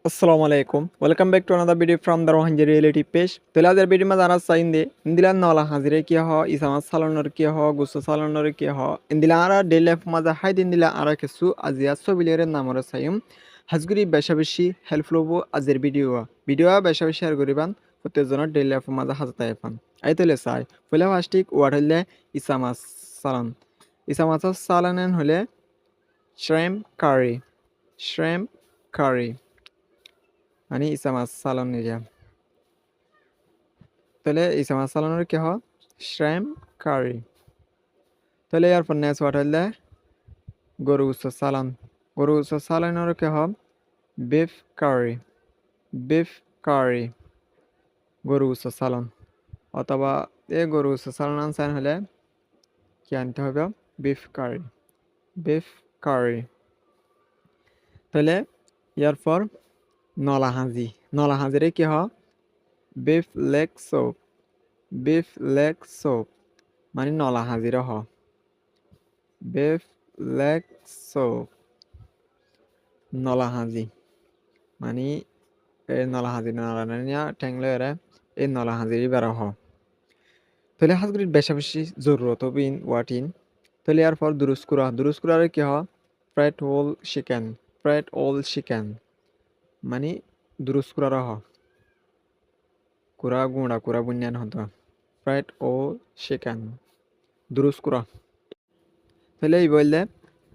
Assalamu alaikum. Welcome back to another video from the Rohingya Reality page. Telader video ma jana sainde indila nala hazire ki ho isama salonor ki ho gusso salonor ki ho indila ara daily life ma za haid indila ara kesu azia sobilere namora sayum hazguri beshabishi helpful bo azir video beshabishi share goriban prote jonor daily life ma za hazata efan aitele sai fela plastic waterle isama salanen hole shrimp curry মানে ইসা মাছ সালান নিলাম তাহলে ইসা মাছ সালানোর কি হয় শ্যাম কারি তাহলে এরপর next word হলে গরু উৎস সালানোর কি হয় বিফ কারি গরু উৎস সালান অথবা এই গরু উৎস সালান আনসার হলে কি আনতে হবে বিফ কারি তাহলে এরপর নলাহাজিরে কি হয় বিফ লেগ সোপ মানে নলা হাজিরা হ বিফ লেগ সোপ নলা হাজি মানে এই নলা হাজি নলানিয়া ঠ্যাংলে এরা এই নলা হাজিরি বেড়া হ তাহলে হাজগুলির বেশা বেশি জরুরত বিন ওয়াটিন তাহলে এরপর দুরুস্কুরার কি হ ফ্রাইড ওল চিকেন মানে দুরুস্কুরার হ কুরা বুনিয়ান হতো ফ্রাইড ও চিকেন দুরুস্কুরা তাহলে এই বললে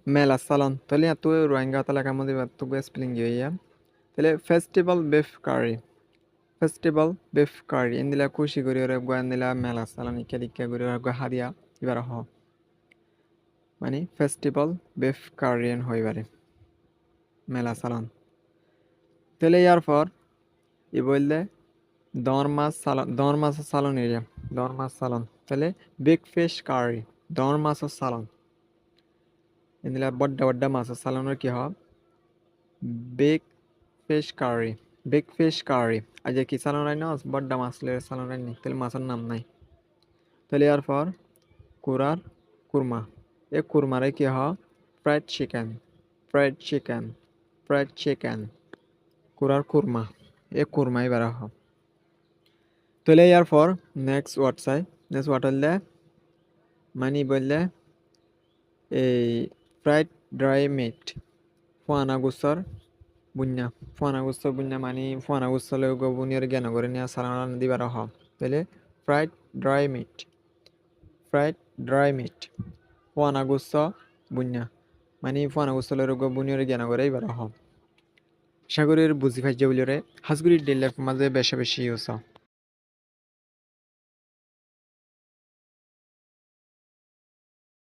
মেলা সালন তাহলে এত রোহিঙ্গা এলাকার মধ্যে এত স্পেলিং ইয়া তাহলে ফেস্টিভ্যাল বিফ কারি ইন্দিলা খুশি করি ওরা গোয়ান্দিলা মেলা সালন ইকা করি ওরা হাদিয়া এবার হ মানে ফেস্টিভ্যাল বিফ কারিয়ান হইবারে মেলা সালন তাহলে ইয়ার পর ই বললে দর মাছ সালন এরিয়া দর মাছ সালন তাহলে বিগ ফিশ কারি দর মাছ সালন ইন্দিলা বড্ডা মাছ সালনের কি হয় বিগ ফিশ কারি আজ কি সালন রাই না বড্ডা মাছলের সালন রাই নি তাহলে মাছের নাম নাই তাহলে এরপর কুরমা এ কুরমারে কি হয় ফ্রাইড চিকেন কুরার কুরমা এ কুরমাই বেড়া হয় তাহলে এরপর নেক্সট ওয়ার্ড হলে মানে বললে এই ফ্রাইড ড্রাই মিট ফুয়ানা গুসর বুন্যা মানে ফুয়ানা গুসলে বুনিয়ার জ্ঞান করে নিয়ে সালানা দিবার হ তাহলে ফ্রাইড ড্রাই মিট ফুয়ানা গুস বুন্যা মানে ফুয়ানা গুসলে বুনিয়ার জ্ঞান করে এবার হ সাগরের বুঝি ফাইজে বলিরে হাজগুড়ির ডেল লাইফ মাঝে বেশি ইউজ